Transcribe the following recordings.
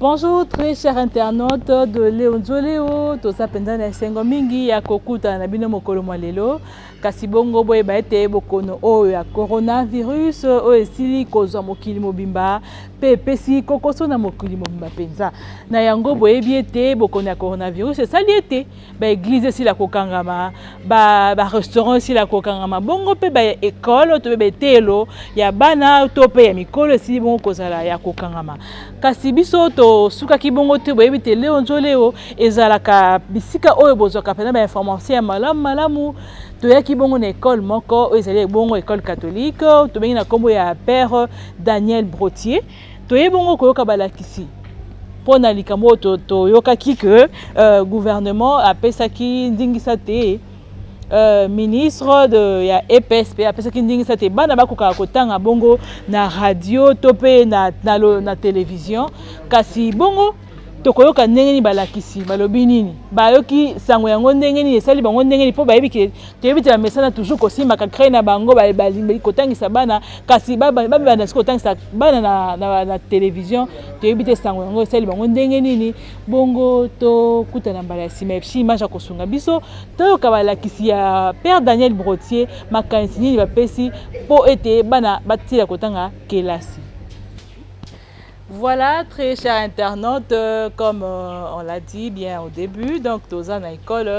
Bonjour très chers internautes de Léon Zoleo, toza pendana sengo mingi ya kokuta na bino mokolo mwalelo kasi bongo boye baete bokono oyo ya coronavirus oyo esili kozwa mokili mobimba pe pesi kokoso na mokili mobimba penza na yango boye biete bokono ya coronavirus esali ete ba église esila kokangama ba restaurant esila kokangama bongo pe ba école to be telo ya bana to pe ya mikolo esili bongo kozala ya kokangama kasi biso to suka kibongo te boye bite Léon Zoleo ezalaka bisika oyo bozwaka pena ba information ya malamu to ya kibongo na école moko ezali bongo école catholique to bengi na kombo ya Père Daniel Brotier to ye bongo koyoka balakisi pona likambo to yokaki que gouvernement apesaki ndingisa te ministre de ya EPSP apesaki ndingisa te bana bakoka kotanga bongo na radio to pe na télévision kasi bongo tokoyoka ndenge ni balakisi balobi nini bayoki sango yango ndenge ni esali bango ndenge ni po bayebi ke toyebi te bamesana toujours kosimaka crée na bango balimeli kotangisa bana kasi babanda siko kotangisa bana na télévision toyebi te sango yango esali bango ndenge nini bongo tokutana mbala ya nsima epsi image ya kosunga biso toyoka balakisi ya Père Daniel Brotier makanisi nini bapesi po ete bana batila kotanga kelasi. Voilà, très chers internautes, comme on l'a dit bien au début, donc Toza na école,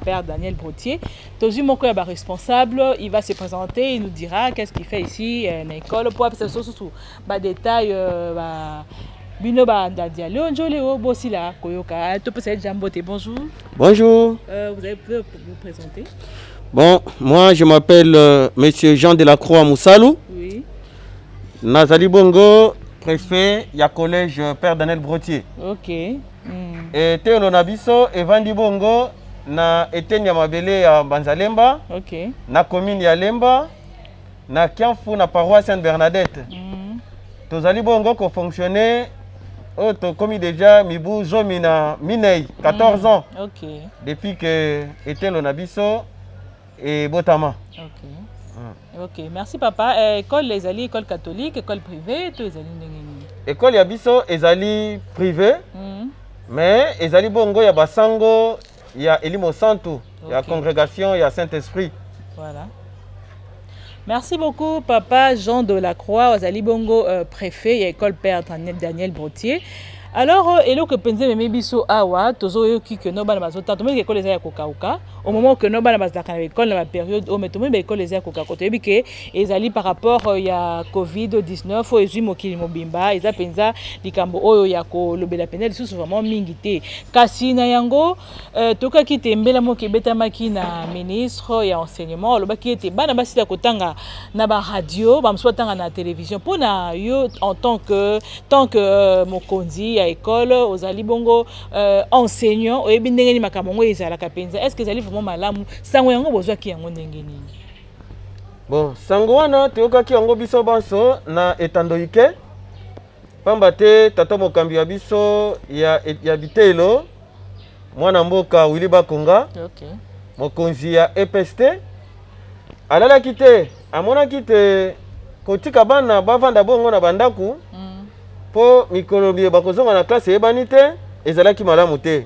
Père Daniel Brotier, Tozu Moko est responsable, il va se présenter, il nous dira qu'est-ce qu'il fait ici à l'école, pour appeler ça sous détails, Bino Bandadia, Léon Zoleo, Bossila, Koyoka, Topesel Jambote, bonjour. Bonjour. Vous avez pu vous présenter? Bon, moi je m'appelle Monsieur Jean Delacroix Moussalou. Oui. Nazali Bongo. Préfet, il y a collège Père Daniel Brotier. Ok. Et Théo Nabiso et Vandi Bongo na Etenia Mabele à Banzalemba. Ok. Na commune ya Lemba. Na Kianfu na paroisse Sainte-Bernadette. Tozali Bongo ko fonctionner comme déjà Mibou Zomina Minei 14 ans. Ok. Depuis que Etenia Nabiso et Botama. Ok. Ok, merci papa. École les alliés, école catholique, école privée, tous les alliés. École Yabiso, ezali privé, mais ezali bongo ya basango, ya Elimo Santo, ya congrégation, ya Saint-Esprit. Voilà. Merci beaucoup papa Jean Delacroix, ezali bongo préfet, ya école Père Daniel Brotier. Alors, et là que pense même biso awa tozo yoki que no bana bazota to meke école les ya kokauka au moment que no bana bazaka na école na période au meto même école les ya kokauka to yebike ezali par rapport ya COVID-19 o ezui mokili mobimba eza penza likambo oyo ya ko lobela penel sous vraiment mingi te kasi na yango toka kitembela moki betamaki na ministre ya enseignement lobaki ete bana basila kotanga na ba radio ba msotanga na télévision pona yo en tant que mokonzi à école aux ali bongo enseignant oyebi ndenge ni makambo ezala kapenza est-ce que ezali vraiment malamu sango yango bozwa ki yango ndenge nini? Bon, sango wana teoka ki yango biso banso na etandoike pamba te tata mokambi ya biso ya bitelo mwana mboka Willy Bakonga. OK. Mokonzi ya EPST alala kite amona kite kotika bana bavanda bongo na bandaku. Po mikolo bie bakozonga na classe ebani te ezalaki malamu te.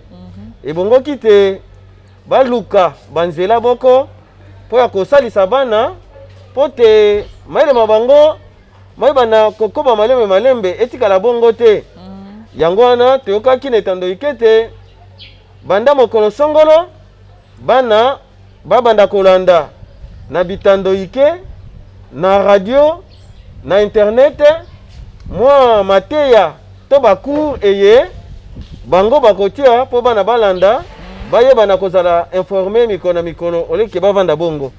Ebongo kite baluka banzela boko po ya kosalisa bana po te maile mabango maibana kokoba malembe etikala bongo te. Yango wana toyokaki na etando ikete banda mokolo songolo bana babanda kolanda na bitando ike na radio na internet. Moi mateya to bacour eye bango bakotia po bana balanda baye bana kozala informer mikolo oleke bavanda bongo.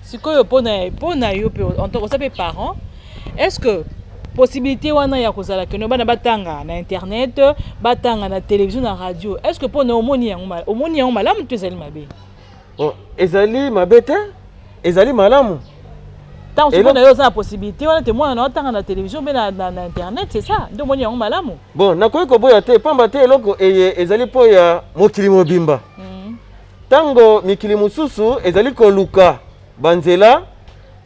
Sikoyo pona yo pe en tant que parent est-ce que possibilité wana ya kozala que no bana batanga na internet batanga na télévision na radio est-ce que pona omoni yango malamu to ezali mabe? Bon ezali mabe te ezali malamu. Tant que on a la possibilité, on a témoin en entend la télévision, mais na internet, c'est ça. Donc on y a un malamu. Bon, na koy ko boya te pamba te loko ezali po ya mokili mobimba. Tango mikili mususu ezali ko luka banzela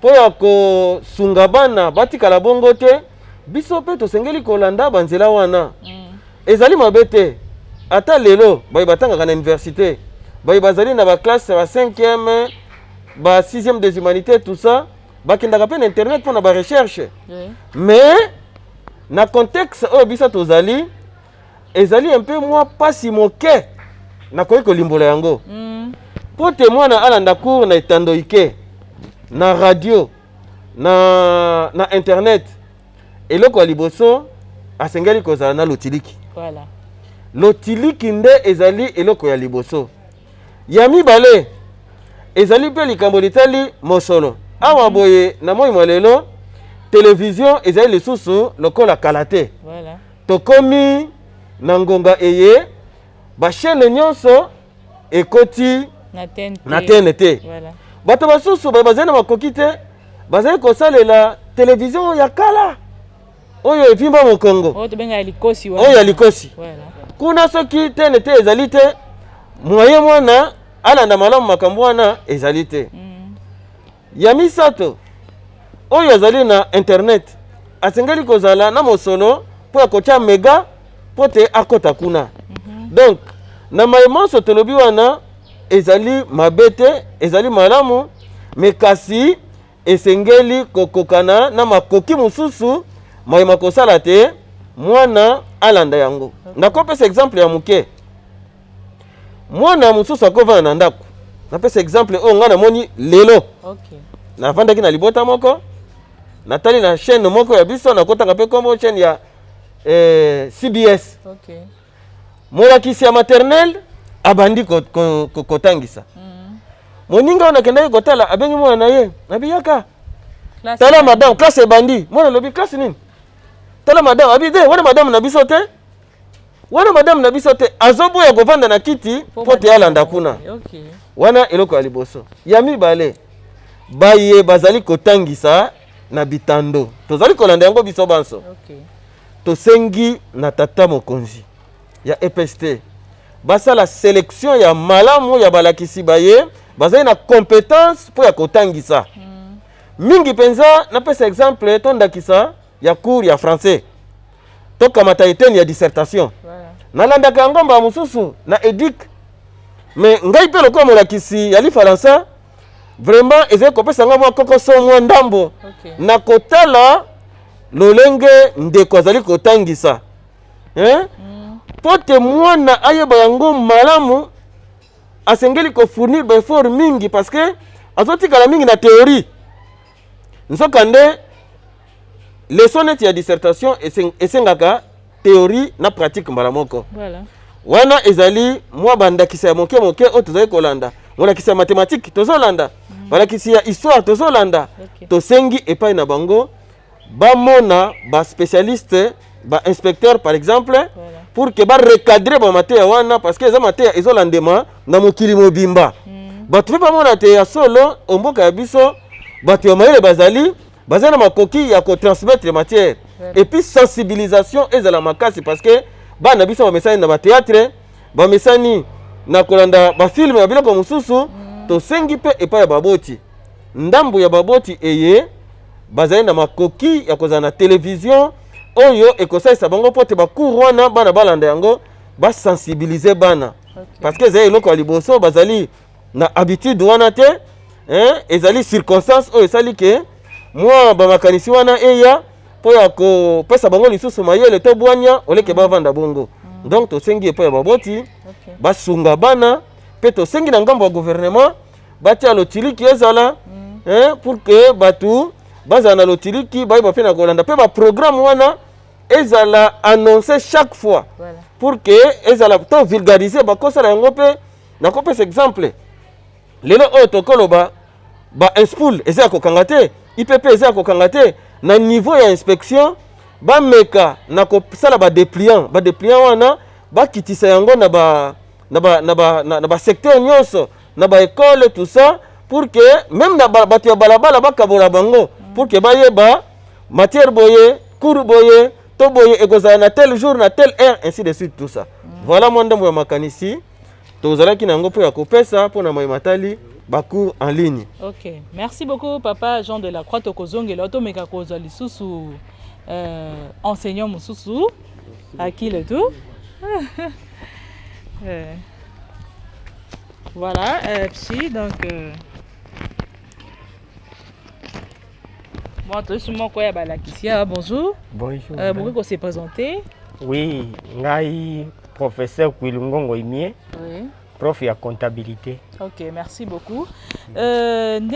po ya ko sunga bana batikala bongo te biso pe tosengeli kolanda banzela wana ezali mabe te ata lelo bayi batangaka na université bayi bazali na baklasse ya 5e ba 6e des humanités tout ça bakendaka pe na internet mpona barecherche mais na contexte oyo biso tozali ezali un peu mwa pasi moke nakoki kolimbola yango po te mwana alanda cours na etando ike na radio na internet eloko ya liboso asengeli kozala na lotiliki. Voilà. Lotiliki nde ezali eloko ya liboso. Ya mibale ezali pe likambo litali mosolo. Awa boye na moi molelo télévision ezali lisusu lokola kalate. Voilà. Tokomi na ngonga eye ba chaîne nyonso ekoti na TNT. Voilà. Bato basusu bazali na makoki te bazali kosalela télévision ya kala oyo evimba mokongo oyo tobenga likosi oyo ya likosi. Voilà. Kuna soki TNT ezali te moyen mwana alanda malamu makambo wana ezali te. Ya misato oyo azali na internet asengeli kozala na mosolo po akotia mega po te akota kuna. Donc na mayemonso tolobi wana ezali mabete ezali malamu me kasi esengeli kokokana na makoki mususu mayema kosala te mwana alanda yango. Nakopesa exemple ya muke mwana mususu akovana na ndako napesa exemple oyo nga namoni lelo. Okay. Navandaki na libota moko natali na chaîne moko ya biso nakotanga pe kombo chaîne ya CBS. Okay. Molakisi ya maternelle abandi kotangisa. Moninga ona kendaki kotala abengi mwana na ye nabiyaka tala madame classe ebandi mwana lobi classe nini tala madame abi de wana madame na biso te wana madame na biso te azoboya kovanda na kiti po te alanda kuna. Okay. Wana eloko ya liboso ya mibale baye bazali kotangisa na bitando tozali kolanda yango biso banso. Okay. Tosengi na tata mokonzi ya EPST basala sélection ya malamu ya balakisi baye bazali na compétence po ya kotangisa. Mingi penza napesa exemple tondakisa ya cours ya français tokamata eteni ya dissertation. Voilà. Nalandaka ngomba mususu na éduc mais ngai pe lokola molakisi ya lifaransa vraiment ezali kopesa nga mwa kokoso mwa ndambo. Okay. Na kotala lolenge ndeko azali kotangisa po te mwana ayeba yango malamu asengeli kofournir baeffort mingi parce que azotikala mingi na théorie nsoka nde leson neti ya dissertation esengaka théorie na pratique mbala moko. Voilà. Wana ezali mwa bandakisa ya moke moke oyo tozali kolanda molakisi ya mathématique tozolanda balakisi ya histoire tozolanda. Okay. Tosengi epai na bango bamona ba spécialiste ba inspecteur par exemple. Voilà. Pour que ba recadrer ba mateya wana parce que eza mateya ezolandema na mokili mobimba. Bato pe bamona te ya solo omboka ya biso bato ya mayele bazali na makoki ya ko transmettre matière. Et puis sensibilisation ezala makasi parce que bana biso bamesani na ba théâtre bamesani na kolanda ba film ya biloko mususu. Tosengi pe epai ya baboti ndambo ya baboti eye bazali na makoki ya kozala na télévision oyo ekosalisa bango po te bacours wana bana balanda yango basensibilize bana. Okay. Parce que ezali eloko ya liboso bazali na habitude wana te ezali circonstance oyo esali ke mwa bamakanisi wana eya po ya kopesa bango lisusu mayele to bwanya oleke bavanda bongo. Donc tosengi epai ya baboti. Okay. Basunga bana pe tosengi na ngambo ya gouvernement batia lotiliki ezala pour que batu bazala na lotiliki bayi bafe na kolanda pe ba programme wana ezala annoncé chaque fois. Voilà. Pour que ezala to vulgariser bakosala yango pe nakopesa exemple lelo oyo tokoloba ba inspool eza kokanga te IPP eza kokanga te na niveau ya inspection bameka na kosala ba dépliant wana bakitisa yango na ba secteur nyonso na ba école tout ça pour que même na bato ya balabala bakabola bango pour que bayeba matière boye cours boye to boye ekozala na tel jour na tel heure ainsi de suite tout ça. Voilà mon ndambo ya makanisi tozalaki na yango po ya kopesa po na matali ba cours en ligne. OK. Merci beaucoup papa Jean de la Croix tokozongela otomeka kozwa lisusu enseignant Moussousou, à qui le tout. Voilà, psy, donc... Moi, tout ce monde, bonjour. Bonjour. Beaucoup s'est présenté. Oui, ngai professeur Kwilungongo Imie, Oui. prof de comptabilité. Ok, merci beaucoup. Monsieur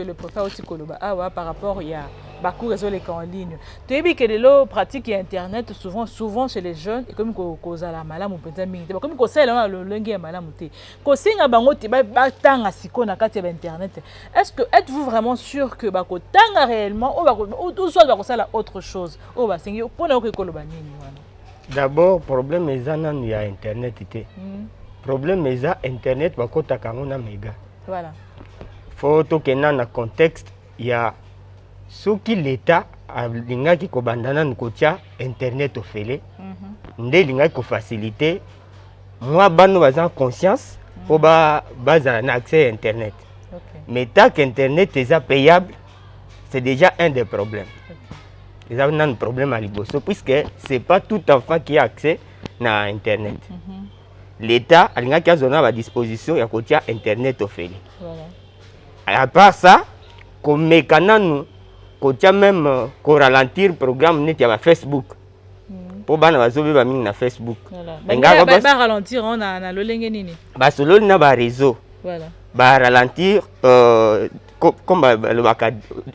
le professeur Otikoloba, par rapport à Bakou réseau les en ligne. Tu as vu que les pratiques internet souvent chez les jeunes et comme cause à la maladie ou peut-être comme qu'on sait le langue à maladie. Quand c'est un bango tu vas tanga siko na kati internet. Êtes-vous vraiment sûr que bako tanga réellement ou soit bako ça la autre chose? Oh bah c'est pour nous que koloba nini wana. D'abord problème est ça il y a internetité. Problème est ça internet bako takangona méga. Voilà. Faut que na contexte il y a ce qui l'État a lingaki ko bandana nkotia internet ofele nde lingaki ko faciliter moi bano bazan conscience pour baza na accès à internet. Mais tant qu'internet est payable, c'est déjà un des problèmes. Il y a un problème à Liboso puisque c'est pas tout enfant qui a accès à internet. L'État a lingaki a zona à disposition ya kotia internet ofele. À part ça, comme mécanisme kotia même ko ralentir programme net ya Facebook pour bana bazobe ba mingi na Facebook. Ba ralentir on na lolenge nini ba solo na ba réseau. Voilà. Ba ralentir comme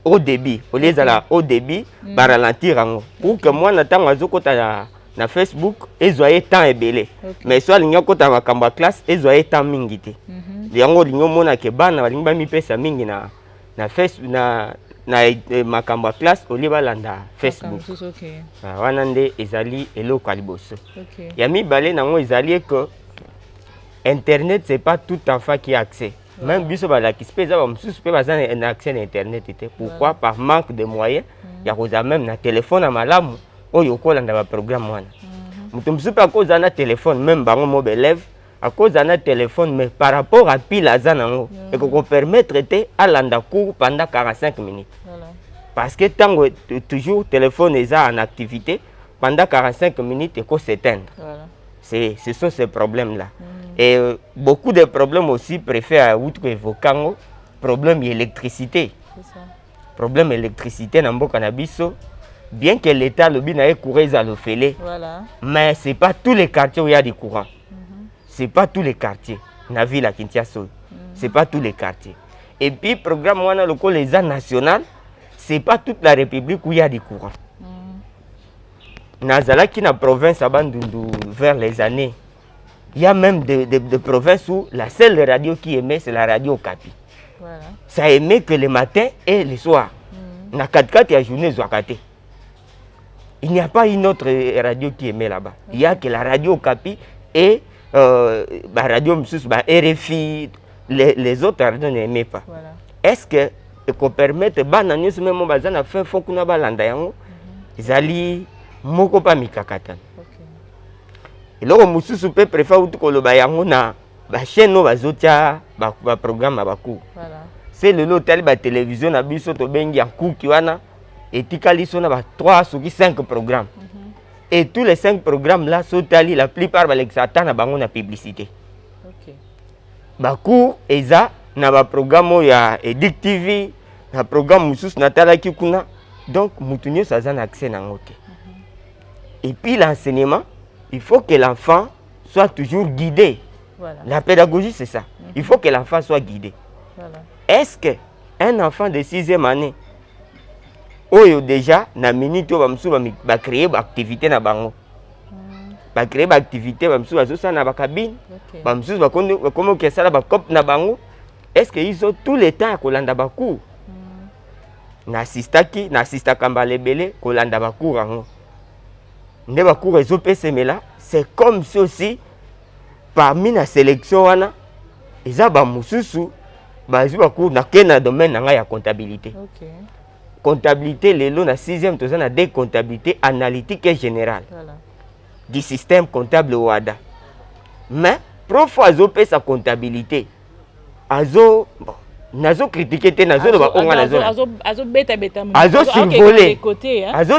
au débit au lieu de la au débit ba ralentir ngo pour que moi na tango azokota na Facebook ezoye temps ebele. Mais soit linga kota makamba classe ezoye temps mingi te. Yango lingo mona ke bana balingi ba mi pesa mingi na Facebook na makamba classe au lieu balanda Facebook. Wana nde ezali eloko ya liboso. Ya mibale nango ezali que internet c'est pas tout enfant qui a accès. Même biso balakisi pe za ba mususu pe baza na accès à internet te. Pourquoi? Par manque de moyens. Ya koza même na téléphone na malamu oyo kolanda ba programme wana. Mutu mususu pe akoza na téléphone même bango mobile élève à cause d'un téléphone, mais par rapport à pile à Zanango, et qu'on permettre à l'anda cours pendant 45 minutes. Voilà. Parce que tant que toujours téléphone est en activité, pendant 45 minutes, il faut s'éteindre. Voilà. Ce sont ces problèmes-là. Et beaucoup de problèmes aussi préfèrent outre évoquant problème d'électricité. Problème d'électricité dans le cannabis, bien que l'État le bin a couru à l'ofélé, mais ce n'est pas tous les quartiers où il y a du courant. C'est pas tous les quartiers. La ville à Kinshasa, c'est pas tous les quartiers. Et puis programme wana local les arts national, c'est pas toute la République où il y a du courant. Nazala qui na province à Bandundu vers les années, il y a même des provinces où la seule radio qui émet c'est la radio Okapi. Voilà. Ça émet que le matin et le soir. Na 4-4 il y a journée Zwakate. Il n'y a pas une autre radio qui émet là-bas. Il y a que la radio Okapi et radio RFI, les autres radios n'aimaient pas. Voilà. Est-ce que qu'on permette bananius même bazana faire faut qu'on a balanda yango zali moko pa mikakatan. Et là on mususu pe préfère ou ko loba yango na ba chaîne no bazotia ba programme baku. Voilà. C'est le local ba télévision na biso to bengi ya kuki wana etikali sona ba 3 ou 5 programmes. Et tous les 5 programmes là sont allés, la plupart de l'exatant na bango na publicité. OK. Bakou eza na ba programme ya Edic TV, na programme mususu natala kikuna. Donc mutunyo ça a accès na ngote. Et puis l'enseignement, il faut que l'enfant soit toujours guidé. Voilà. La pédagogie c'est ça. Il faut que l'enfant soit guidé. Voilà. Est-ce que un enfant de 6e année oyo déjà na minute ba msu ba créer ba activité na bango ba créer ba activité ba msu bazo ça na ba cabine ba msu ba komo ke sala ba cop na bango, est-ce que ils ont tout le temps kolanda ba cours na assista kamba lebele kolanda ba cours ngo nde ba cours ezo pesemela. C'est comme si aussi parmi la sélection wana eza ba mususu ba zu ba cours na kena domaine nga ya comptabilité. OK. Comptabilité, les lots, la 6e, tout ça, on a des comptabilités analytiques et générales. Voilà. Du système comptable OADA. Mais, parfois, ils ont sa comptabilité. Bon, nazo critiquer te nazo ba onga nazo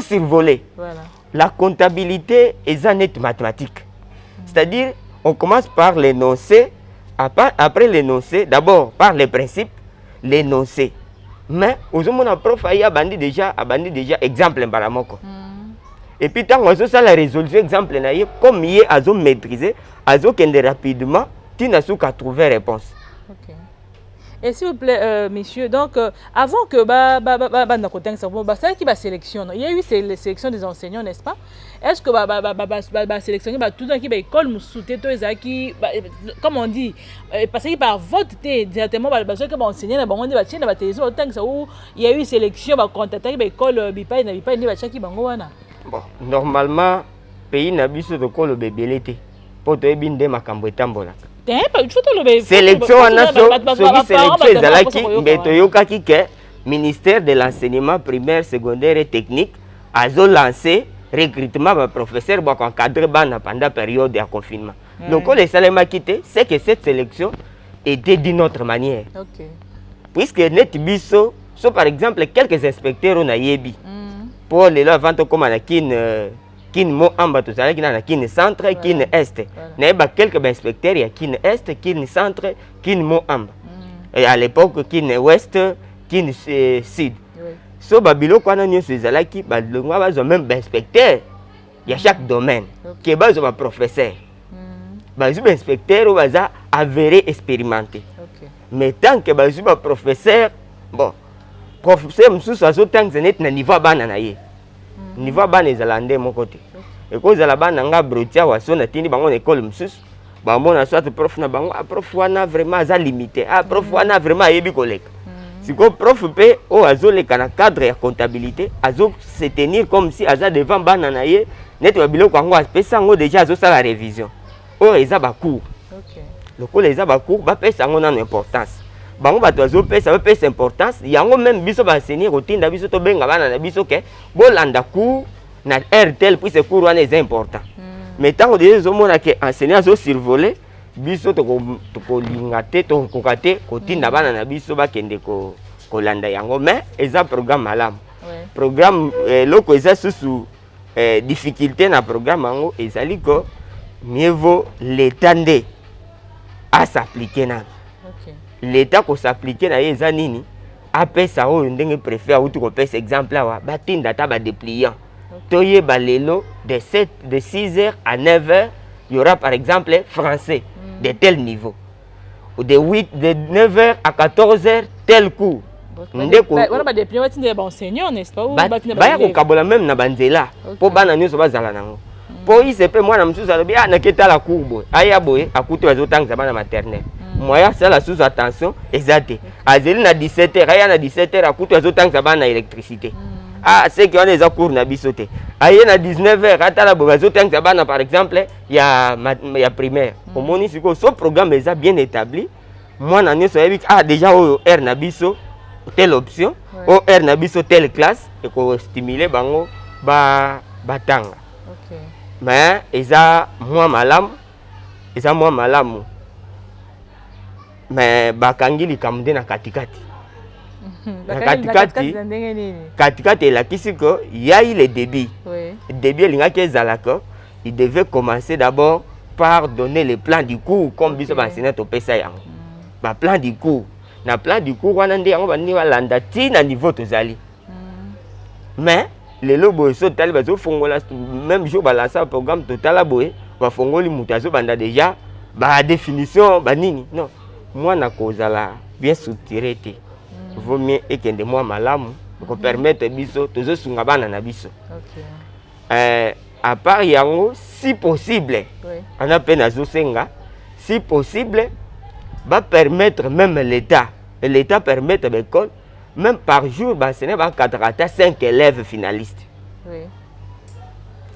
survoler. Voilà. La comptabilité est net mathématique. C'est-à-dire on commence par l'énoncé, après l'énoncé, d'abord par les principes, l'énoncé. Mais aujourd'hui mon prof a bandi déjà exemple baramoko. Et puis tant que ça la résolution exemple naïe comme il a maîtriser, azo kende rapidement, tu n'as su qu'à trouver réponse. OK. Et s'il vous plaît, messieurs, donc avant que ça qui va sélectionner, il y a eu la sélection des enseignants, n'est-ce pas? Est-ce que sélectionner tout le monde qui va école moussouté qui comme on dit parce que par vote directement ceux qui vont enseigner na bango ba tchina ba télévision autant que ça où il y a eu sélection ba contacter ba école bipai na bipai ni ba chaki bango wana. Bon, normalement pays na biso de ko le bébélité pour te binde makambo etambola. Sélection que ministère de l'enseignement primaire, secondaire et technique a lancé recrutement de professeurs pour encadrer pendant la période de confinement. Donc, les salariés quittés, c'est que cette sélection était d'une autre manière. Okay. Puisque net biso, par exemple, quelques inspecteurs on a yebi pour les là avant comme la kin mo amba to zala kina na kin centre kin est na ba quelques inspecteurs ya kin est kin centre kin mo amba et à l'époque kin ouest kin sud so babilo kwana nyoso zala ki ba longwa ba zo même inspecteur ya chaque domaine qui ba zo ba professeur ba zo inspecteur ou ba za avéré expérimenté mais tant que ba zo ba professeur bon professeur mususu azo tant net na niveau bana na ye niveau bana ezalande mon côté et cause la bana nga brotia wa sona tindi bango na école msusu ba mona soit prof na bango prof wana vraiment za limité prof wana vraiment yebi koleka siko prof pe o azoleka na cadre ya comptabilité azo se tenir comme si aza devant bana na ye net wa biloko ngo apesa ngo déjà azo sala révision o eza ba cours le ko eza ba cours ba pesa ngo na importance bango bato azo pesa importance yango même biso ba enseigner kotinda biso to benga bana na biso ke bolanda cours na RTL puis ce cours wana est important. Mais tant que des hommes que enseigner azo survoler biso to ko lingate to ko kate kotinda bana na biso ba kende ko landa yango mais eza programme malam. Programme loko eza sous difficulté na programme yango ezali ko mieux vaut l'étendre à s'appliquer na. L'État ko s'appliquer na yeza nini apesa o ndenge préfet ou tout pesa exemple là ba tinda ta ba dépliant toye balelo de 6h à 9h il y aura par exemple français de tel niveau ou de 9h à 14h tel cours ndeko wana ba dépliant tinda ba enseignant n'est-ce pas ou ba ya ko kabola même na banzela po bana nyoso bazala nango po isepe mwana msusu alobi na keta la courbe aya boye akuti bazotangisa bana maternelle moya ça la sous attention exact azeli na 17h aya na 17h akuti azotangisa bana électricité c'est que on les a cours na bisoté aya na 19h atala bo bazotangisa bana par exemple ya primaire omoni siko so programme est bien établi mwana nyoso yebi déjà o r na biso telle option o r na biso telle classe et ko stimuler bango batanga. Mais eza moi malamu mais bakangi likamde na katikati katikati elakisi ko yai le débit débit elingaki ezalaka il devait commencer d'abord par donner le plan du cours comme biso baenseignant topesa yango ba plan du cours na plan du cours wana nde yango bandi balanda ti na niveau tozali mais les lobos sont tali bazo fongola même jour balancer un programme total à boé ba fongoli mutazo banda déjà ba définition ba nini non moi na kozala bien structuré té vaut mieux ekende moi malamu pour permettre biso tozo sunga bana na biso à part yango si possible on a peine azo senga si possible va permettre même l'état permettre l'école même par jour, ce n'est pas 5 élèves finalistes.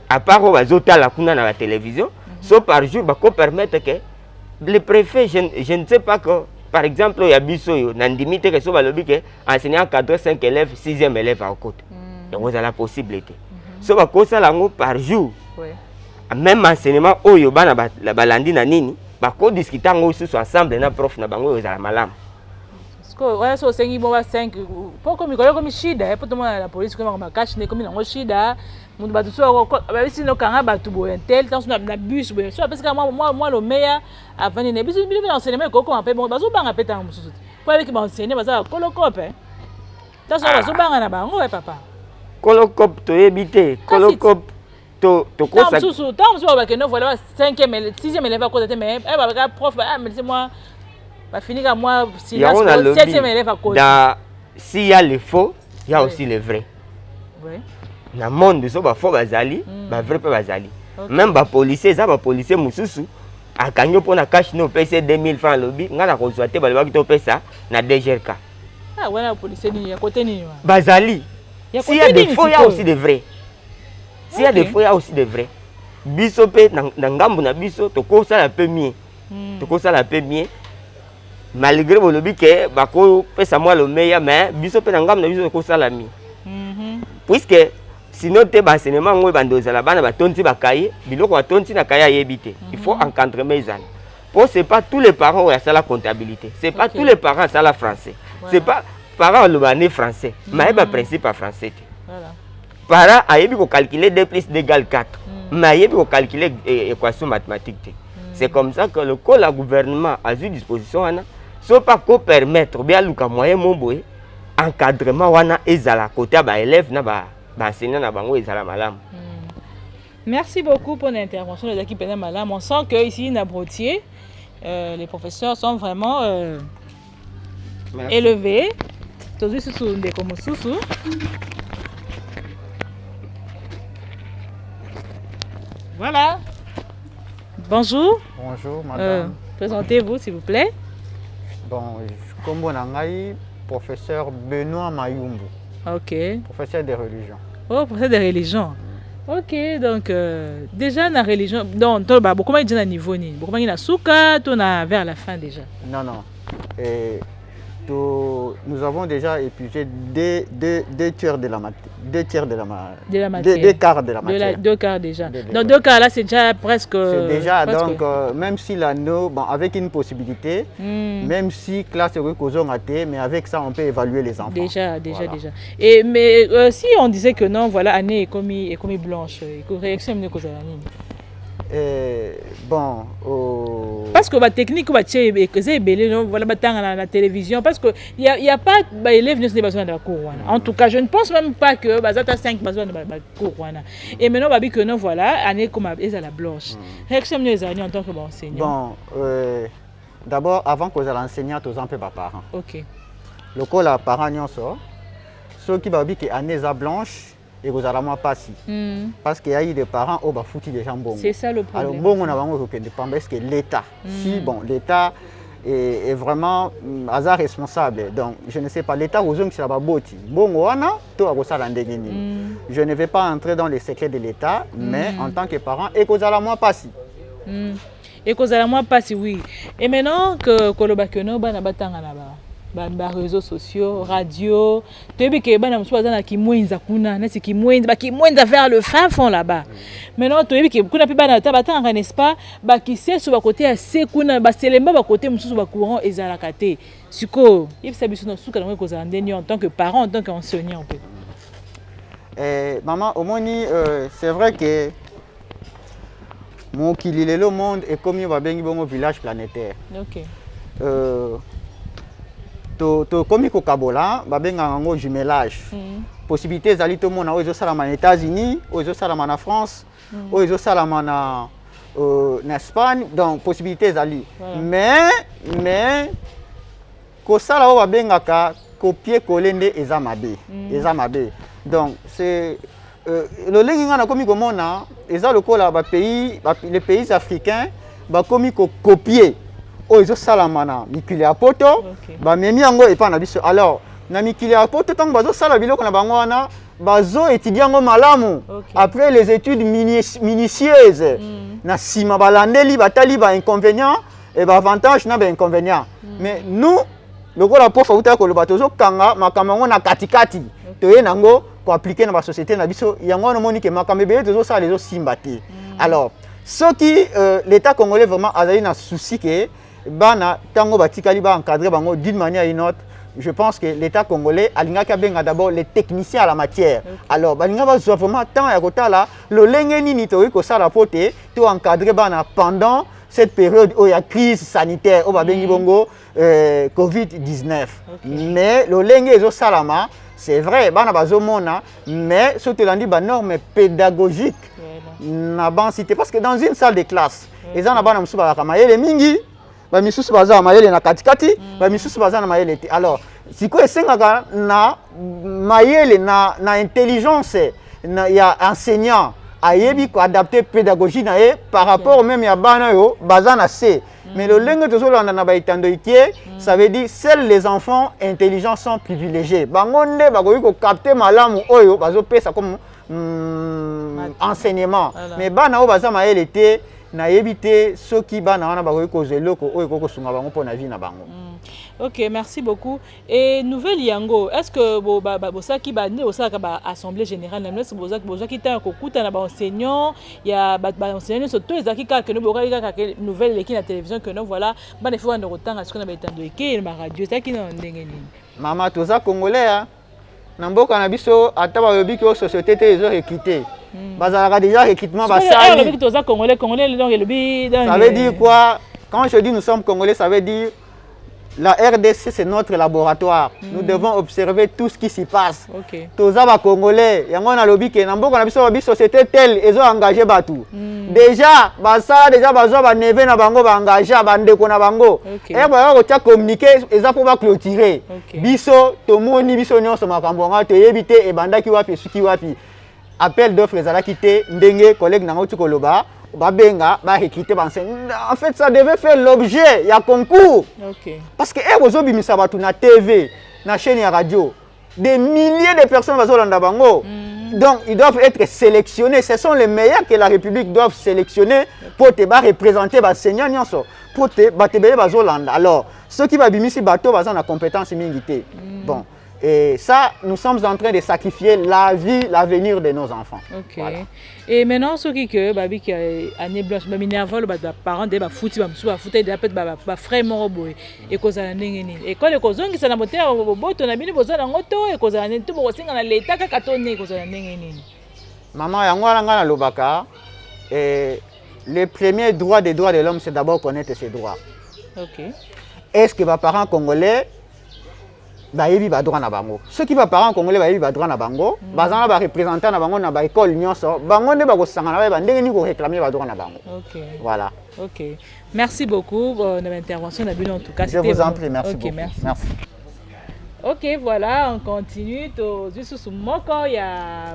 À part au bazota la kuna na la télévision, so par jour, on permettre que le préfet, je ne sais pas que, par exemple, il y a biso yo, nandimite que so balobi que enseignant cadre 5 élèves, 6e élève à côté. Donc vous avez la possibilité. So ba kosa lango par jour. Même enseignement oyo bana balandi na nini, ba ko discuter ngo ensemble na prof na bango yo za malam. Voilà, so 5 bon 5 pour comme comme shida pour tout le monde la police comme ma cache ne comme na shida mon batu so ba si no kanga batu bo intel tant na bus bo so parce que moi le meilleur avant ne bisu bi na enseignement ko ko bon bazo banga peta mususu pour avec ba enseigner baza kolokop tant so bazo banga na bango papa kolokop to ebité kolokop to ko ça tant mususu ba que no voilà 5e 6e élève à côté mais ba prof mais c'est moi va finir à moi si là 7e élève à côté. S'il y a le faux, il y a aussi le vrai. Oui. Dans le monde, so ba faux bazali, ba vrai pas bazali. Même ba policier, ça ba policier mususu a kanyo pour na cash no pèse 2000 francs lobby, ngana ko souhaiter ba ki to pesa na DGRK. Ah voilà policier ni à côté ni. Bazali. S'il y a des faux, il y a aussi des vrais. S'il y a des faux, il y a aussi des vrais. Biso pe na ngambu na biso to ko ça la peu mieux. To ko ça la peu mieux. Malgré le lobby que bako pesa moi le meilleur mais biso pe ngam na biso ko salami puisque sinon te enseignement ngwe bandoza la bana batonti bakaye biloko batonti na kaya yebite il faut encadrer mes ans pour c'est pas tous les parents ont la comptabilité c'est pas tous les parents ça la français c'est pas parents le bané français mais ba principe à français voilà parents ayebi ko calculer 2 + 2 = 4 mais ayebi ko calculer équation mathématique c'est comme ça que le gouvernement a eu disposition ana so pas ko permettre bien luka moyen mon boy encadrement wana ezala côté ba élève na ba enseignant na bango ezala malam. Merci beaucoup pour l'intervention de l'équipe Pena Malam. On sent que ici na Brotier les professeurs sont vraiment élevés. Tous ceux sont des comme sous. Voilà. Bonjour. Bonjour madame. Présentez-vous s'il vous plaît. Bon, comme on a professeur Benoît Mayumbu. Ok. Professeur de religion. Oh, professeur de religion. Ok, donc déjà la religion, donc beaucoup de gens à niveau ni, beaucoup de gens à souka, on a vers la fin déjà. Non non. Et nous avons déjà épuisé deux tiers de la matière. Deux quarts de la matière. Deux quarts déjà. Donc deux quarts là c'est déjà presque. C'est déjà presque. Donc même si l'anneau, bon, avec une possibilité, même si classe est raté, mais avec ça on peut évaluer les enfants. Déjà. Et mais si on disait que non, voilà année est comme blanche, réaction est cause bon, parce que la technique va voilà la télévision parce que il y a pas élèves ne besoin de la cour. En tout cas, je ne pense même pas que bazata 5 besoin de la cour. Et maintenant babi que non voilà année comme à la blanche. Réaction les années en tant que enseignant. Bon, d'abord avant que l'enseignant aux un peu par parents. OK. Le col la parents nyonso ceux qui babi que année blanche et vous allez moi passer parce qu'il y a eu des parents au foutu des gens bon. C'est ça le problème. Alors bon on a vraiment que dépend parce que l'État si bon l'État est vraiment hasard responsable donc je ne sais pas l'État aux hommes qui ça va boti bon wana to akosa la ndengeni je ne vais pas entrer dans les secrets de l'État mais en tant que parent et vous allez moi passer et vous allez moi passer oui et maintenant que kolobakono bana batanga na ba réseaux sociaux, radio, tu sais que bana mswa zana kimwenza kuna nasi kimwenza vers le fin fond là-bas. Maintenant tu sais que kuna pe bana tabatanga n'est-ce pas ba qui sait sur côté à sekuna ba selemba ba côté msusu ba courant ezala kate. Siko, il s'est biso no suka na ko za ndeni en tant que parent en tant qu'enseignant peut. Maman omoni c'est vrai que mon kilile le monde est comme il va bengi bongo village planétaire. OK. Comme au Kabola, il y a un jumelage. Possibilité d'aller tout le monde aux États-Unis, aux États-Unis en France, aux États-Unis en Espagne, donc possibilité d'aller. Mais, que ça là va bien copier coller des Ezamabe. Donc c'est le lien qu'on a comme on a, les pays africains, comme copier. Oh ils ont salamana mikili ya poto ba memi yango epa na biso alors na mikili ya poto tant bazo sala biloko na bango wana bazo étudier yango malamu après les études minutieuses na sima balandeli batali ba inconvénients et ba avantage na ba inconvénients mais nous le ko la prof uta ko lo batozo kanga makambo na katikati to ye nango pour appliquer na ba société na biso yango no moni ke makambo be tozo sala les simbati alors ce qui l'état congolais vraiment a eu un souci que bana tango batikali ba encadrer bango d'une manière ou une autre je pense que l'État congolais a d'abord les techniciens à la matière. Alors, il va vraiment tant à côté là, le lengeni ni to ko sala pote, to encadrer bana pendant cette période où il y a crise sanitaire, où il bongo Covid-19. Mais le lenge salama, c'est vrai, bana bazomona, mais surtout l'on dit norme pédagogique na ban cité parce que dans une salle de classe, les gens bana msuba kamayele mingi, ba misusu baza mayele na katikati, ba misusu baza na mayele te. Alors, si quoi esengaka na mayele na intelligence na ya enseignant ayebi ko adapter pédagogie na e par rapport même ya bana yo baza na C. Mais le lenge to solo na ba itando ikie, ça veut dire seuls les enfants intelligents sont privilégiés. Bangonde bagoyi ko capter malamu oyo bazo pesa comme enseignement. Mais bana o baza mayele te na yebite ceux qui bana wana bagoyi ko zeloko oyo ko sunga bango pona vie na bango. Ok, merci beaucoup. Et nouvelle Yango, est-ce que ça qui va au sein de l'Assemblée générale, est-ce que qui t'a écouté un enseignant, il y a des enseignants surtout les qui que nous avons une nouvelle équipe à la télévision que nous voilà, bah il faut un retard à ce qu'on avait entendu et ma radio ça qui n'en est Maman tous ça congolais hein. Namboka na biso ata ba yobi ko société te ezo équité. Bazalaka déjà recrutement ba ça. Le but tous ça congolais donc le but ça veut dire quoi? Quand je dis nous sommes congolais, ça veut dire la RDC, c'est notre laboratoire. Nous devons observer tout ce qui s'y passe. Tous les Congolais, il y a un lobby qui est une société telle, ils ont engagé Batou. Déjà, ça déjà, neve na bango engagé, bandeko na bango. Et bah, on a communiqué, ils ont pour clôturer. Biso, tomoni biso nyonso makambonga, te yebite et banda ki wapi, suki wapi. Appel d'offres les ala quitté, ndenge collègue nango tukoloba. En fait, ça devait faire l'objet, il y a concours. Parce que na TV, na chaîne et radio, des milliers de personnes donc ils doivent être sélectionnés. Ce sont les meilleurs que la République doit sélectionner pour te représenter les enseignants. Pour te alors, ceux qui vont bimisi bateau, ils ont la compétence militaire. Bon. Et ça, nous sommes en train de sacrifier la vie, l'avenir de nos enfants. Voilà. Et maintenant, ceux qui babi qui année blanche, babi nerveux, les parents des foutu, foutu des appels, frère moroboy, et cause à n'engeni. Et quand les causes qui sont à monter, on a mis besoin d'un auto, et cause à n'entou, on s'est dans l'état qu'à tourner, cause à n'engeni. Maman, yangwa langa lobaka, et le premier droit des droits de l'homme, c'est d'abord connaître ses droits. Est-ce que les parents congolais bayebi ba droit na bango ceux qui va parents congolais bayebi ba droit na bango bazana ba représentants na bango na ba école nyonso bango nde ba ko sangana ba ndenge ni ko réclamer ba droit na bango. Voilà. OK. Merci beaucoup pour l'intervention na bino en tout cas. Je vous en prie, merci beaucoup. Merci. Ok, voilà, on continue. Juste sous moko il y a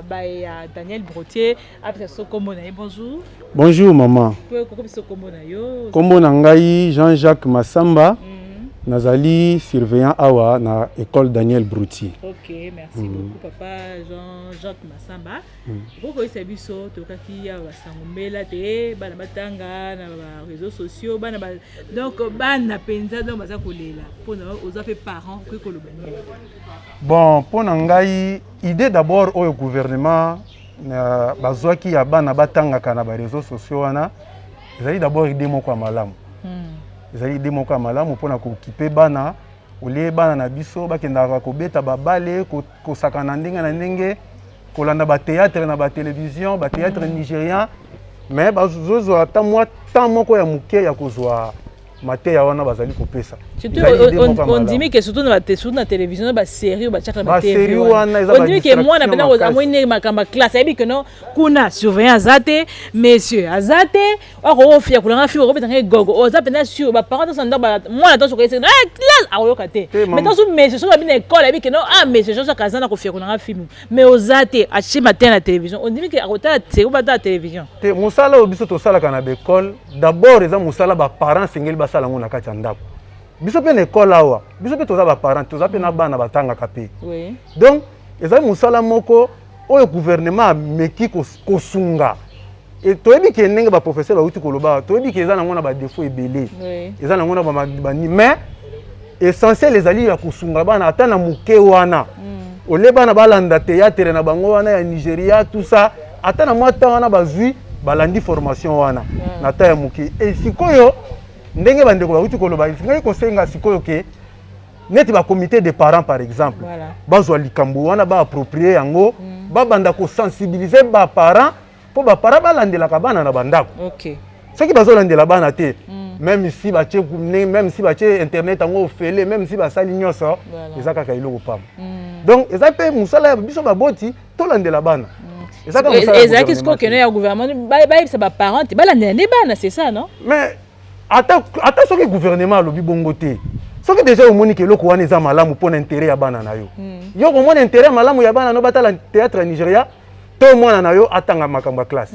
Daniel Brotier après Sokomona. Bonjour. Bonjour maman. Kombo na ngai Jean-Jacques Massamba. Nazali surveillant awa na école Daniel Broutier. Ok, merci beaucoup papa Jean-Jacques Massamba. Pourquoi c'est biso tokaki ya basangomela te bana batanga na réseaux sociaux bana donc bana penza donc baza kolela pona oza fait parents ko kolobanya. Bon, pona ngai idée d'abord au gouvernement na bazwaki ya bana batanga kana ba réseaux sociaux wana ezali d'abord idée moko malamu. Ezali demoko malamu pona ko occuper bana ole bana na biso bakendaka ko beta babale ko sakana ndenge na ndenge ko landa ba théâtre na ba télévision ba théâtre nigérien mais bazozo ata moi tant moko ya muke ya kozwa mateya wana bazali kopesa. On dit que surtout na télévision ba série ba chaka ba TV. On dit que moi na pena amone makamba classe ebi que non kuna surveillant azate monsieur azate oko ofia kulanga fi oko betanga gogo oza pena sur ba parents sont ba moi na toso ko ese classe ayoka te. Mais toso monsieur so ba bina école ebi que non monsieur Jean Kazana ko fia kulanga film mais ozate achi matin na télévision. On dit que akota c'est ba ta télévision. Te musala obiso to sala kana be école d'abord eza musala ba parents singeli ba sala ngona kati ndako. Biso pe na école awa biso pe toza ba parents toza pe na bana batanga kape. Oui. Donc eza musala moko oyo gouvernement meki ko sunga et toyebi ke ndenge ba professeur ba uti koloba toyebi ke eza na ngona ba défaut ebele. Oui. Eza na ngona ba ni mais essentiel ezali ya kusunga bana ata na muke wana. Ole bana balanda théâtre na bango wana ya Nigeria tout ça ata na mwata wana bazui balandi formation wana na ta ya muke et sikoyo ndenge bandeko bauti koloba ngai kosenga sikoyo ke neti ba comité de parents par exemple bazwa likambo wana ba approprier yango ba banda ko sensibiliser ba parents po ba parents balandelaka bana na bandako. OK. Soki bazolandela bana te même si ba tche même si ba tche internet yango ofele même si ba sali nyoso ezaka ka iloko pam. Donc ezape musala ya biso ba boti to landela bana. Ezaki ce que le gouvernement ba ça ba parents ba landela ne bana c'est ça non? Mais attends soki gouvernement lobi bongo te. Soki déjà au moni ke loko wana eza malamu pour intérêt ya bana na yo. Yo ko mona intérêt malamu ya bana no batala théâtre Nigeria to mona na yo atanga makamba classe.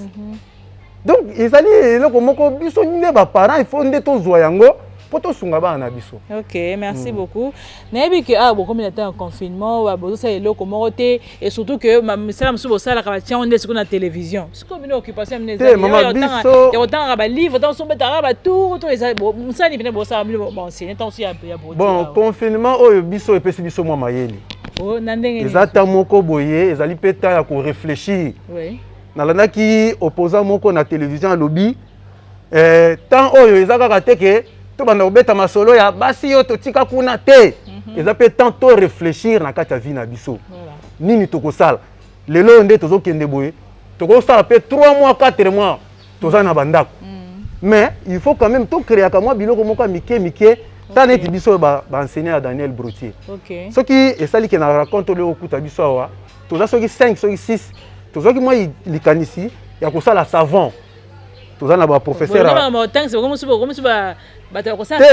Donc ezali loko moko biso ne ba parents il faut ndeto zwa yango pour to sunga bana na biso. OK, merci beaucoup. Nayebi que beaucoup de temps en confinement wa bozo ça loko moko te et surtout que ça musu bo sala ka tia onde ce qu'on a télévision. Ce qu'on une occupation mne za. Ya autant ba livre dans son betara ba tout les musa ni bine bo ça bon enseigner tant aussi ya bo. Bon, confinement oyo biso epesi biso mwa mayeli. Oh nandenge. Ezata moko boye ezali peta ya ko réfléchir. Oui. Nalandaki opposant moko na télévision lobby tant oyo ezaka ka teke to banda obeta masolo ya basi yo totika kuna te ezape tant to réfléchir na kati ya vie na biso nini tokosala lelo nde tozokende boye tokosala pe 3 mois 4 mois toza na bandako mais il faut quand même to créer ka mwa biloko moko mike tant neti biso ba enseigner à Daniel Brotier. OK. Soki esali ke na raconte le okuta biso awa toza soki 5 soki 6 tozoki moi likanisi ya kosala savon toza na ba professeur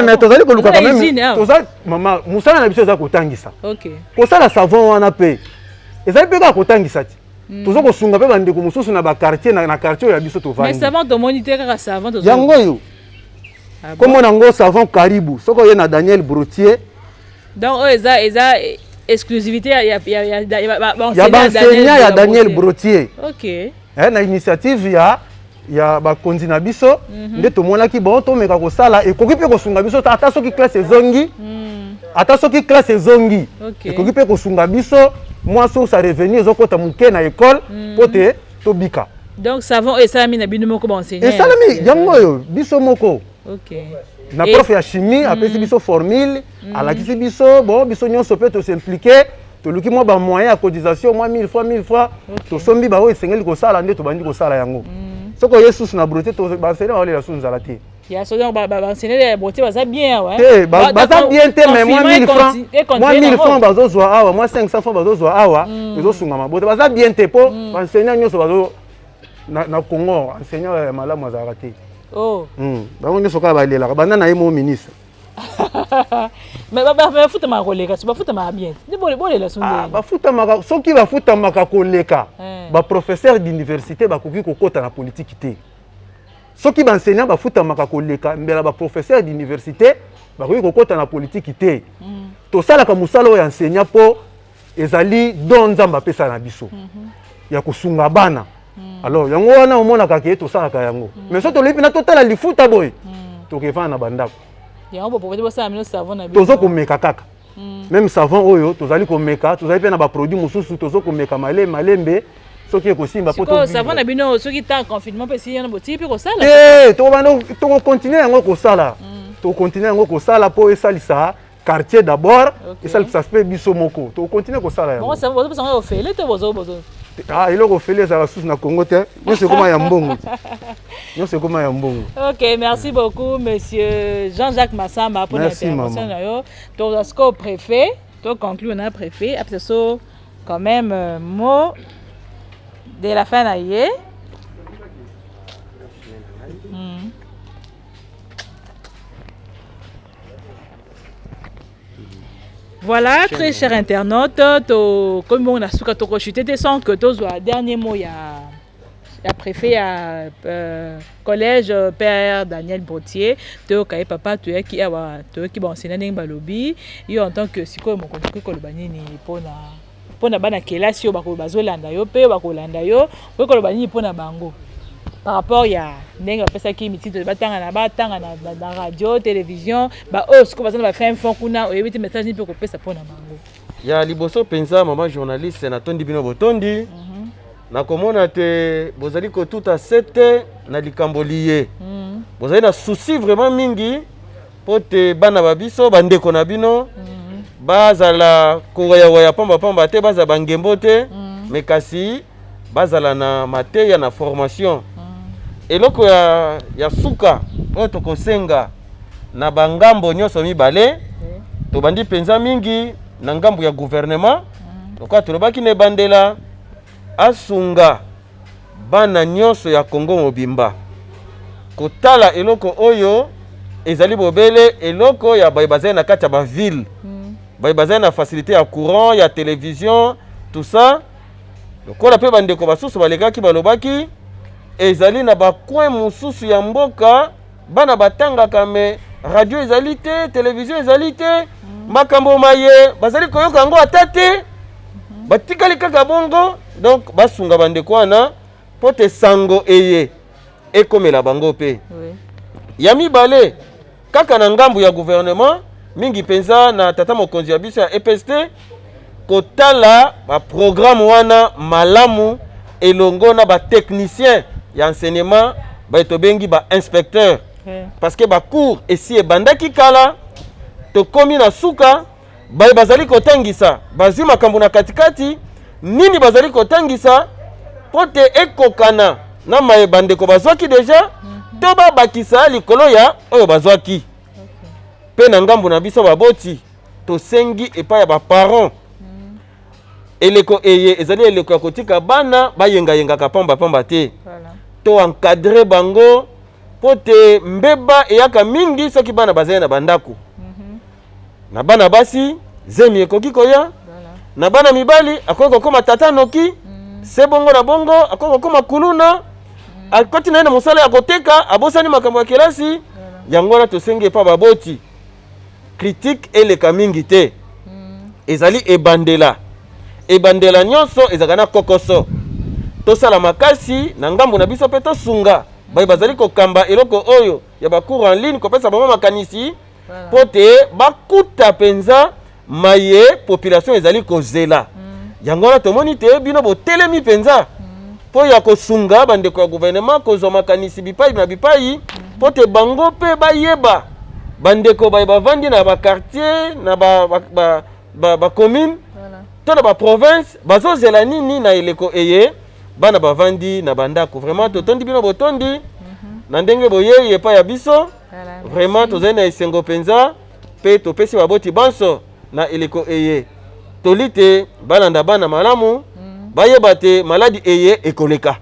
mais tozali koluka quand même toza mama musala na biso za kotangisa. OK. Kosala savon wana pe ezali pe ka kotangisa ti tozo kosunga pe bande ko mususu na ba quartier na quartier ya biso tovandi. Mais savon to moniteur ka savon tozo yango yo comme on ngo savon Karibu soko ye na Daniel Brotier. Donc eza exclusivité ya enseignant ya Daniel Brotier. OK. Na initiative ya bakonzi na biso nde tomonaki bon tomeka kosala ekoki pe kosunga biso ata soki classe ezongi ekoki pe kosunga biso moi so sa revenir ezokota muke na école pote tobika. Donc savon esalami na bino moko ba enseigner esalami yango yo biso moko. OK. Na prof ya chimie apesi biso formule alakisi biso bon biso nyonso pe to s'impliquer toluki mwa ba moyen ya cotisation mwa 1000 fois to sombi ba o esengeli kosala nde to bandi kosala yango. Soko Yesus na broté to ba enseigner wale la sunza la te. Ya so donc ba enseigner les broté baza bien ouais. Eh baza bien te mais moi 1000 francs. Moi 1000 francs bazo zwa awa, moi 500 francs bazo zwa awa, ezo sunga mabote baza bien te po ba enseigner nyonso bazo na Congo enseigner malamu za raté. Oh. Bango nyonso ka ba lela banda na yemo ministre. Mais futa ma koleka, si ba futa ma bien. Ni bole la sunde. Ba futa maka soki ba futa maka koleka. Ba professeur d'université ba koki kokota na politique te. Soki ba enseignant ba futa maka koleka, mbela ba professeur d'université ba koki kokota na politique te. To sala ka musala o enseignant po ezali don nzamba pesa na biso. Ya kusunga bana. Alors yango wana omona ka ke to sala ka yango. Mais so to lepi na totala lifuta boy. To keva na bandako. Tozo komeka kaka. Même savon oyo tozali komeka, tozali pe na ba produit mususu tozo komeka malembe soki ekosimba po to. Savon na bino soki ta confinement pe si yana boti pe ko sala. To bano to continuer yango ko sala. To continuer yango ko sala po esalisa quartier d'abord et ça fait biso moko. To continuer ko sala yango. Bon ça bozo pesanga ofele te bozo. Ah, il a fait les arasous na Congo te. Nous c'est comment yambongo. Nous c'est comment yambongo. OK, merci beaucoup monsieur Jean-Jacques Massamba pour l'intervention. Donc ce préfet, donc conclu on a préfet, après ça quand même mot de la fin d'année. Voilà, très chers internautes, comme on a souka to chuté sans que tous le dernier mot il y a préfet à collège père Daniel Brotier, to kai papa tu qui a qui bon enseigner balobi, yo en tant que siko mon kontoki ko lobani ni pona bana kelasi yo bako bazolanda yo pe bako landa yo, ko lobani pona bango. Par rapport ya ndenge pesa ki miti de batanga na radio télévision ba ce que bazana ba faire un fond kuna oyebite message ni pe ko pesa pona bango ya liboso penza maman journaliste na tondi bino botondi na komona te bozali ko tout à 7 na likamboliye bozali na souci vraiment mingi pote bana babiso bandeko na bino bazala koya pamba te baza bangembo te mais kasi bazala na mateya na formation eloko ya suka oyo tokosenga na bangambo nyonso mibale tobandi penza mingi na ngambo ya gouvernement lokola tolobaki na ebandela asunga bana nyonso ya Congo mobimba kotala eloko oyo ezali bobele eloko ya bazali na kati ya baville bazali na facilité ya courant ya télévision tout ça lokola pe bandeko basusu balekaki balobaki ezali na bacoin mosusu ya mboka bana batangaka me radio ezali te télévision ezali te makambo maye bazali koyoka yango ata te batikali kaka bongo donc basunga bandeko wana po te sango eye ekomela bango pe ya mibale kaka na ngambu ya gouvernement mingi penza na tata mokonzi ya biso ya EPST kotala ba programme wana malamu elongo na ba technicien ya enseignement ba tobengi ba inspecteur parce que ba cours esi ebandaki kala to komi na suka bazali kotangisa bazwi makambo na katikati nini bazali kotangisa pote ekokana na mayebandeko bazwaki deja to babakisa likolo ya oyo bazwaki pe na ngambo na biso baboti tosengi epai ya baparent eleko eye ezali eleko ya kotika bana bayengayengaka pamba te to encadre bango pote mbeba eyaka mingi soki bana bazali na bandako na bana basi zemi ekoki koya na bana mibali akoki kokoma tata noki se bongo na bongo akoki kokoma kuluna akoti na ye na mosala ya koteka abosani makambo ya kelasi yango wana tosengi epai baboti critique eleka mingi te ezali ebandela nyonso ezalaka na kokoso tosala makasi na ngambo na biso pe tosunga bazali kokamba eloko oyo ya bacours en ligne kopesa bango makanisi po te bakuta penza maye population ezali kozela yango wana tomoni te bino botelemi penza po ya kosunga bandeko ya gouvernement kozwa makanisi bipai na bipai po te bango pe bayeba bandeko bavandi na bakartier na bacommune to na baprovince bazozela nini na eleko eye bana bavandi na bandako vraiment totondi bino botondi na ndenge boyei epai ya biso vraiment tozali na esengo penza pe topesi baboti banso na eleko eye toli te balanda bana malamu bayeba te maladi eye ekoleka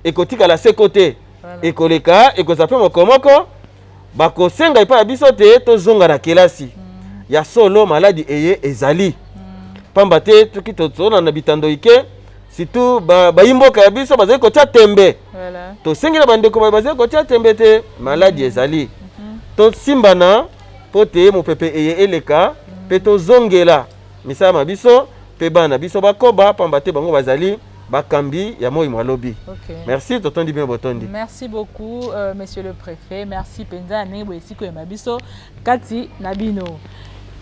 ekotikala seko te ekoleka ekozala mpe mokomoko bakosenga epai ya biso te tozonga na kelasi ya solo maladi eye ezali pamba te toki tozona na bitando ike surtout bayimboka ya biso bazali kotia tembe tosengi na bandeko bazali kotia tembe te maladi ezali tosimbana po te mopepe eye eleka pe tozongela misala ma biso pe bana biso bakoba pamba te bango bazali bakambi ya moi mwalobi. Merci totondi bien botondi. Merci beaucoup monsieur le préfet, merci penza ne boesiko mabiso kati nabino.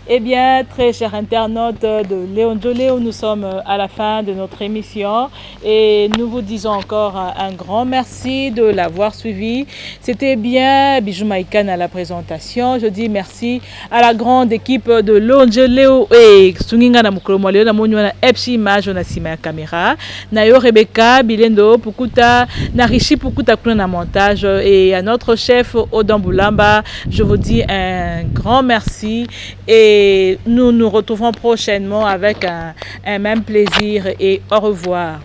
Eh bien, très chers internautes de Léon Joléo, nous sommes à la fin de notre émission et nous vous disons encore un grand merci de l'avoir suivi. C'était bien Bijou Maïkan à la présentation. Je dis merci à la grande équipe de Léon Joléo et Sunginga na mukolo mwaleo na monyo na Epsi Image na sima ya caméra. Nayo Rebecca Bilendo Pukuta na Rishi Pukuta kuna na montage et à notre chef Odan Boulamba, je vous dis un grand merci et nous nous retrouvons prochainement avec un même plaisir et au revoir.